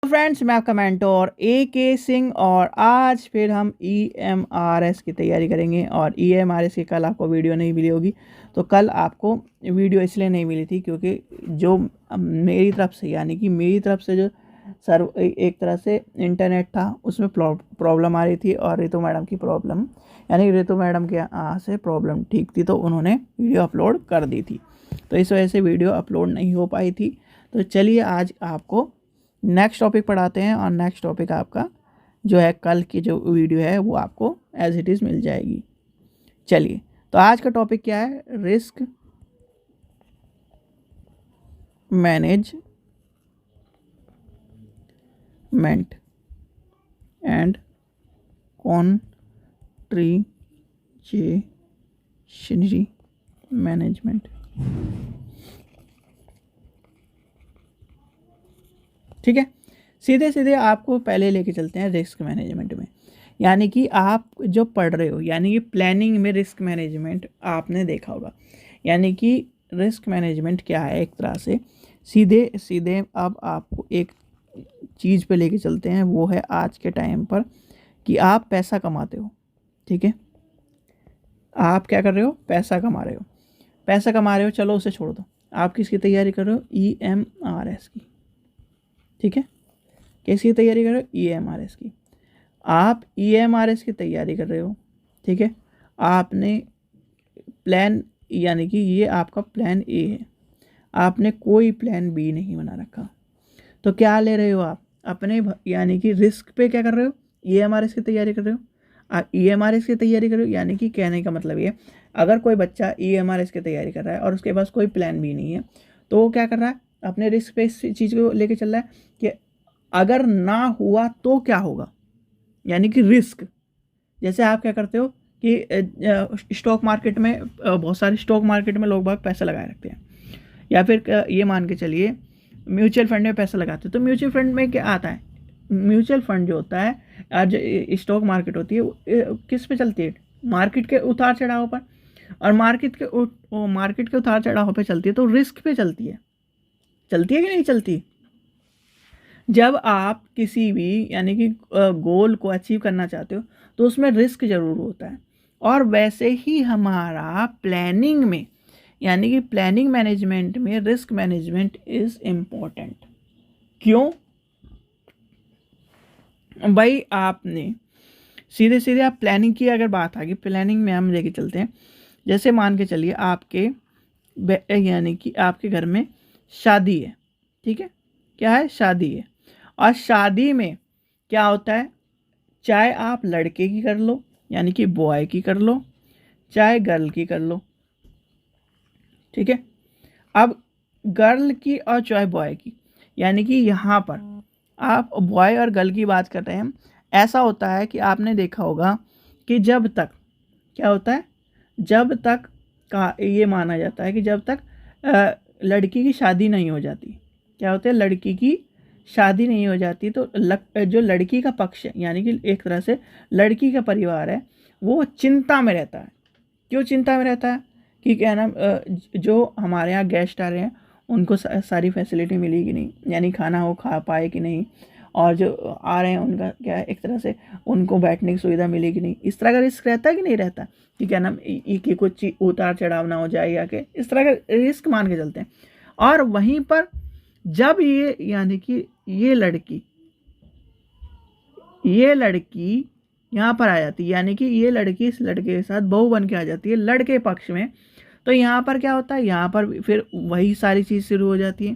Friends, मैं आपका mentor AK Singh और आज फिर हम EMRS की तैयारी करेंगे। और EMRS की कल आपको वीडियो नहीं मिली होगी। तो कल आपको वीडियो इसलिए नहीं मिली थी क्योंकि जो मेरी तरफ से यानी कि मेरी तरफ से जो एक तरह से इंटरनेट था उसमें प्रॉब्लम आ रही थी और रितु मैडम की प्रॉब्लम यानी रितु मैडम के यहाँ से प्रॉब्लम ठीक थी, तो उन्होंने वीडियो अपलोड कर दी थी। तो इस वजह से वीडियो अपलोड नहीं हो पाई थी। तो चलिए आज आपको नेक्स्ट टॉपिक पढ़ाते हैं और नेक्स्ट टॉपिक आपका जो है कल की जो वीडियो है वो आपको एज इट इज़ मिल जाएगी। चलिए, तो आज का टॉपिक क्या है? Risk management and contingency management. ठीक है, सीधे सीधे आपको पहले लेके चलते हैं रिस्क मैनेजमेंट में। यानी कि आप जो पढ़ रहे हो यानी कि प्लानिंग में रिस्क मैनेजमेंट आपने देखा होगा। यानी कि रिस्क मैनेजमेंट क्या है, एक तरह से सीधे सीधे अब आपको एक चीज़ पे लेके चलते हैं, वो है आज के टाइम पर कि आप पैसा कमाते हो। ठीक है, आप क्या कर रहे हो? पैसा कमा रहे हो। पैसा कमा रहे हो, चलो उसे छोड़ दो। आप किसकी तैयारी कर रहे हो? EMRS की। ठीक है, किसकी तैयारी कर रहे हो? EMRS की। आप EMRS की तैयारी कर रहे हो। ठीक है, आपने प्लान यानी कि ये आपका प्लान A है, आपने कोई प्लान B नहीं बना रखा। तो क्या ले रहे हो आप अपने यानी कि रिस्क पे क्या कर रहे हो? EMRS की तैयारी कर रहे हो। आप EMRS की तैयारी कर रहे हो यानी कि कहने का मतलब ये, अगर कोई बच्चा EMRS की तैयारी कर रहा है और उसके पास कोई प्लान B नहीं है, तो वो क्या कर रहा है? अपने रिस्क पे इस चीज़ को लेके चल रहा है कि अगर ना हुआ तो क्या होगा, यानी कि रिस्क। जैसे आप क्या करते हो कि स्टॉक मार्केट में बहुत सारे स्टॉक मार्केट में लोग बाग पैसा लगाए रखते हैं, या फिर ये मान के चलिए म्यूचुअल फंड में पैसा लगाते हैं। तो म्यूचुअल फंड में क्या आता है? म्यूचुअल फंड जो होता है और जो स्टॉक मार्केट होती है किस पे चलती है? मार्केट के उतार चढ़ाव पर। और मार्केट के उतार चढ़ाव पे चलती है तो रिस्क पे चलती है। चलती है कि नहीं चलती? जब आप किसी भी यानी कि गोल को अचीव करना चाहते हो तो उसमें रिस्क ज़रूर होता है। और वैसे ही हमारा प्लानिंग में यानी कि प्लानिंग मैनेजमेंट में रिस्क मैनेजमेंट इज़ इम्पोर्टेंट। क्यों भाई? आपने सीधे सीधे आप प्लानिंग की अगर बात आ गई, प्लानिंग में हम लेके चलते हैं। जैसे मान के चलिए आपके यानी कि आपके घर में शादी है। ठीक है, क्या है? शादी है। और शादी में क्या होता है? चाहे आप लड़के की कर लो यानी कि बॉय की कर लो, चाहे गर्ल की कर लो। ठीक है, अब गर्ल की और चाहे बॉय की, यानी कि यहाँ पर आप बॉय और गर्ल की बात कर रहे हैं। ऐसा होता है कि आपने देखा होगा कि जब तक क्या होता है, जब तक का ये माना जाता है कि जब तक लड़की की शादी नहीं हो जाती, क्या होता है? लड़की की शादी नहीं हो जाती तो जो लड़की का पक्ष है यानी कि एक तरह से लड़की का परिवार है, वो चिंता में रहता है। क्यों चिंता में रहता है? कि क्या नाम जो हमारे यहाँ गेस्ट आ रहे हैं उनको सारी फैसिलिटी मिली कि नहीं, यानी खाना वो खा पाए कि नहीं, और जो आ रहे हैं उनका क्या है, एक तरह से उनको बैठने की सुविधा मिली कि नहीं। इस तरह का रिस्क रहता है कि नहीं रहता? कि क्या नाम कि कुछ उतार चढ़ाव ना हो जाए या कि इस तरह का रिस्क मान के चलते हैं। और वहीं पर जब ये यानी कि ये लड़की यहाँ पर आ जाती है, यानी कि ये लड़की इस लड़के के साथ बहू बन के आ जाती है लड़के पक्ष में, तो यहाँ पर क्या होता है? यहाँ पर फिर वही सारी चीज़ शुरू हो जाती है।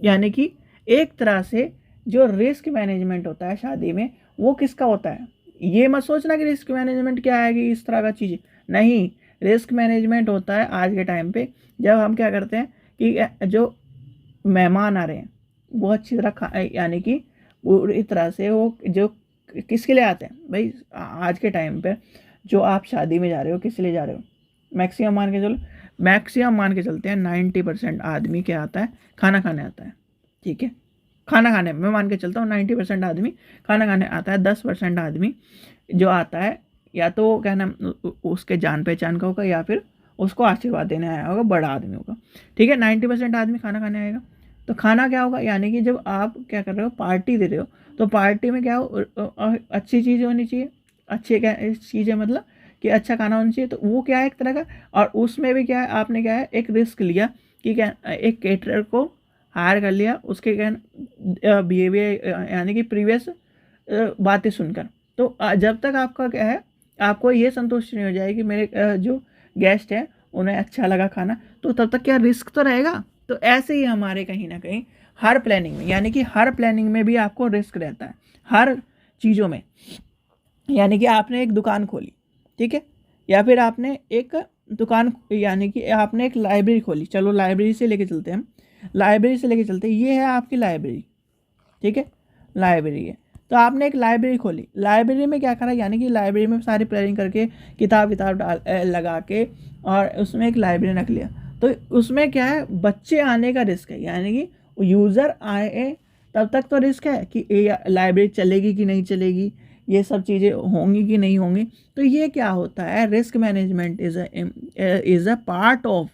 यानी कि एक तरह से जो रिस्क मैनेजमेंट होता है शादी में, वो किसका होता है? ये मत सोचना कि रिस्क मैनेजमेंट क्या है कि इस तरह का चीज़ नहीं। रिस्क मैनेजमेंट होता है आज के टाइम पे जब हम क्या करते हैं कि जो मेहमान आ रहे हैं वो अच्छी तरह यानी कि पूरी तरह से वो जो किसके लिए आते हैं भाई? आज के टाइम पे जो आप शादी में जा रहे हो किस लिए जा रहे हो? मैक्सिमम मान के चलते हैं 90% आदमी क्या आता है? खाना खाने आता है। ठीक है, खाना खाने मैं मान के चलता हूँ 90% आदमी खाना खाने आता है। 10% आदमी जो आता है या तो क्या नाम उसके जान पहचान का होगा या फिर उसको आशीर्वाद देने आया होगा, बड़ा आदमी होगा। ठीक है, 90% आदमी खाना खाने आएगा। तो खाना क्या होगा, यानी कि जब आप क्या कर रहे हो, पार्टी दे रहे हो, तो पार्टी में क्या हो, अच्छी चीज़ें होनी चाहिए। अच्छी क्या चीज़ें मतलब कि अच्छा खाना होना चाहिए, तो वो क्या है एक तरह का। और उसमें भी क्या है, आपने क्या है एक रिस्क लिया कि क्या एक केटरर को हायर कर लिया, उसके क्या बिहेवियर यानी कि प्रीवियस बातें सुनकर। तो जब तक आपका क्या है, आपको ये संतुष्टि नहीं हो जाएगी मेरे जो गेस्ट हैं उन्हें अच्छा लगा खाना, तो तब तक क्या रिस्क तो रहेगा। तो ऐसे ही हमारे कहीं ना कहीं हर प्लानिंग में, यानी कि हर प्लानिंग में भी आपको रिस्क रहता है, हर चीज़ों में। यानी कि आपने एक दुकान खोली, ठीक है, या फिर आपने एक दुकान, यानी कि आपने एक लाइब्रेरी खोली, चलो लाइब्रेरी से लेके चलते हैं हम, लाइब्रेरी से लेके चलते हैं, ये है आपकी लाइब्रेरी, ठीक है, लाइब्रेरी है। तो आपने एक लाइब्रेरी खोली, लाइब्रेरी में क्या करा, यानी कि लाइब्रेरी में सारी प्लानिंग करके किताब विताब डाल लगा के और उसमें एक लाइब्रेरी रख लिया। तो उसमें क्या है, बच्चे आने का रिस्क है, यानी कि यूज़र आए तब तक तो रिस्क है कि लाइब्रेरी चलेगी कि नहीं चलेगी, ये सब चीज़ें होंगी कि नहीं होंगी। तो ये क्या होता है, risk management is a part of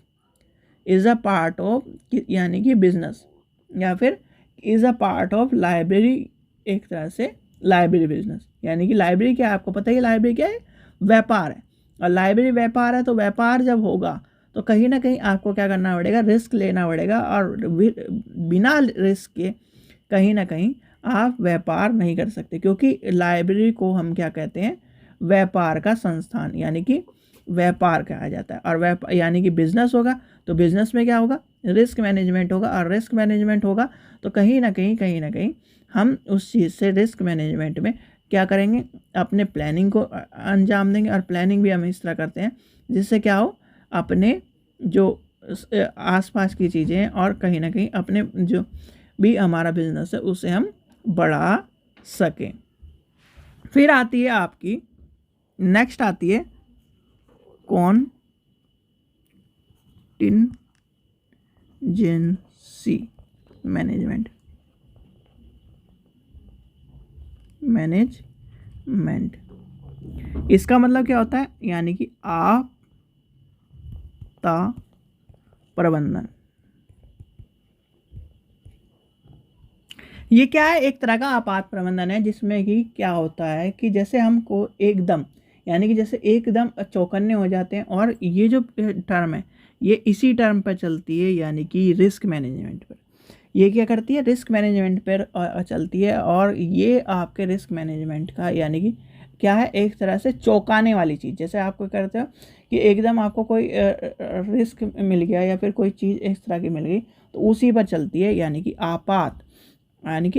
यानी कि बिजनेस, या फिर is a part of library, एक तरह से लाइब्रेरी बिजनेस। यानी कि लाइब्रेरी क्या है, आपको पता ही लाइब्रेरी क्या है, व्यापार है। और लाइब्रेरी व्यापार है, तो व्यापार जब होगा तो कहीं ना कहीं आपको क्या करना पड़ेगा, रिस्क लेना पड़ेगा। और बिना रिस्क के कहीं ना कहीं आप व्यापार नहीं कर सकते, क्योंकि लाइब्रेरी को हम क्या कहते हैं, व्यापार का संस्थान, यानी कि व्यापार कहा जाता है। और व्यापार यानी कि बिजनेस होगा, तो बिजनेस में क्या होगा, रिस्क मैनेजमेंट होगा। और रिस्क मैनेजमेंट होगा तो कहीं ना कहीं हम उस चीज़ से रिस्क मैनेजमेंट में क्या करेंगे, अपने प्लानिंग को अंजाम देंगे। और प्लानिंग भी हम इस तरह करते हैं जिससे क्या हो, अपने जो आसपास की चीज़ें हैं और कहीं ना कहीं अपने जो भी हमारा बिजनेस है उसे हम बढ़ा सकें। फिर आती है आपकी नेक्स्ट आती है कॉन्टिजेंसी मैनेजमेंट। इसका मतलब क्या होता है, यानी कि आपदा प्रबंधन। ये क्या है, एक तरह का आपात प्रबंधन है, जिसमें कि क्या होता है कि जैसे हमको एकदम, यानी कि जैसे एकदम चौकन्ने हो जाते हैं। और ये जो टर्म है ये इसी टर्म पर चलती है, यानी कि रिस्क मैनेजमेंट पर। ये क्या करती है, रिस्क मैनेजमेंट पर चलती है। और ये आपके रिस्क मैनेजमेंट का यानी कि क्या है, एक तरह से चौंकाने वाली चीज़। जैसे आपको करते हो कि एकदम आपको कोई रिस्क मिल गया या फिर कोई चीज़ इस तरह की मिल गई, तो उसी पर चलती है। यानी कि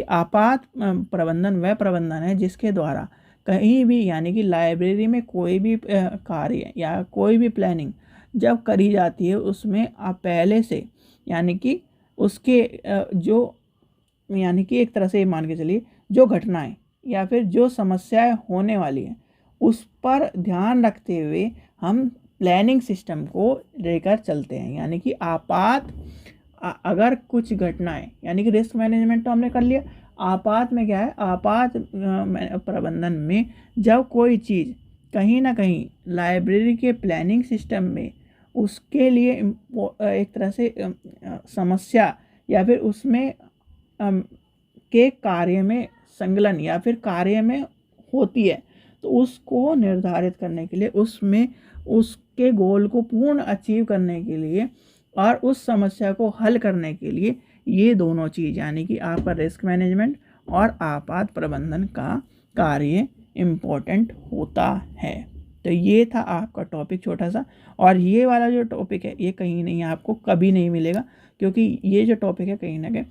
आपात प्रबंधन वह प्रबंधन है जिसके द्वारा कहीं भी, यानी कि लाइब्रेरी में कोई भी कार्य या कोई भी प्लानिंग जब करी जाती है, उसमें आप पहले से, यानी कि उसके जो, यानी कि एक तरह से मान के चलिए, जो घटनाएं या फिर जो समस्याएं होने वाली हैं उस पर ध्यान रखते हुए हम प्लानिंग सिस्टम को लेकर चलते हैं। यानी कि अगर कुछ घटनाएं, यानी कि रिस्क मैनेजमेंट तो हमने कर लिया। आपात में क्या है, आपात प्रबंधन में जब कोई चीज़ कहीं ना कहीं लाइब्रेरी के प्लानिंग सिस्टम में उसके लिए एक तरह से समस्या या फिर उसमें के कार्य में संलग्न या फिर कार्य में होती है, तो उसको निर्धारित करने के लिए, उसमें उसके गोल को पूर्ण अचीव करने के लिए और उस समस्या को हल करने के लिए ये दोनों चीज़, यानी कि आपका रिस्क मैनेजमेंट और आपात प्रबंधन का कार्य इम्पोर्टेंट होता है। तो ये था आपका टॉपिक छोटा सा। और ये वाला जो टॉपिक है ये कहीं नहीं, आपको कभी नहीं मिलेगा, क्योंकि ये जो टॉपिक है कहीं ना कहीं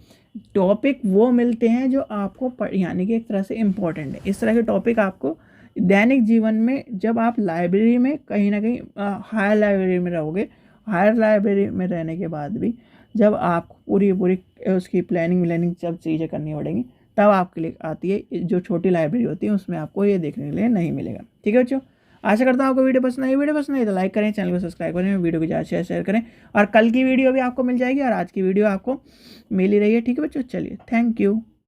टॉपिक वो मिलते हैं जो आपको यानी कि एक तरह से इम्पोर्टेंट है। इस तरह के टॉपिक आपको दैनिक जीवन में, जब आप लाइब्रेरी में कहीं ना कहीं हायर लाइब्रेरी में रहोगे, हायर लाइब्रेरी में रहने के बाद भी जब आप पूरी उसकी प्लानिंग सब चीज़ें करनी पड़ेंगी, तब आपके लिए आती है। जो छोटी लाइब्रेरी होती है उसमें आपको ये देखने के लिए नहीं मिलेगा। ठीक है बच्चों, आशा करता हूँ आपको वीडियो पसंद आई तो लाइक करें, चैनल को सब्सक्राइब करें, वीडियो को ज़्यादा शेयर करें। और कल की वीडियो भी आपको मिल जाएगी और आज की वीडियो आपको मिल ही रही है। ठीक है बच्चों, चलिए, थैंक यू।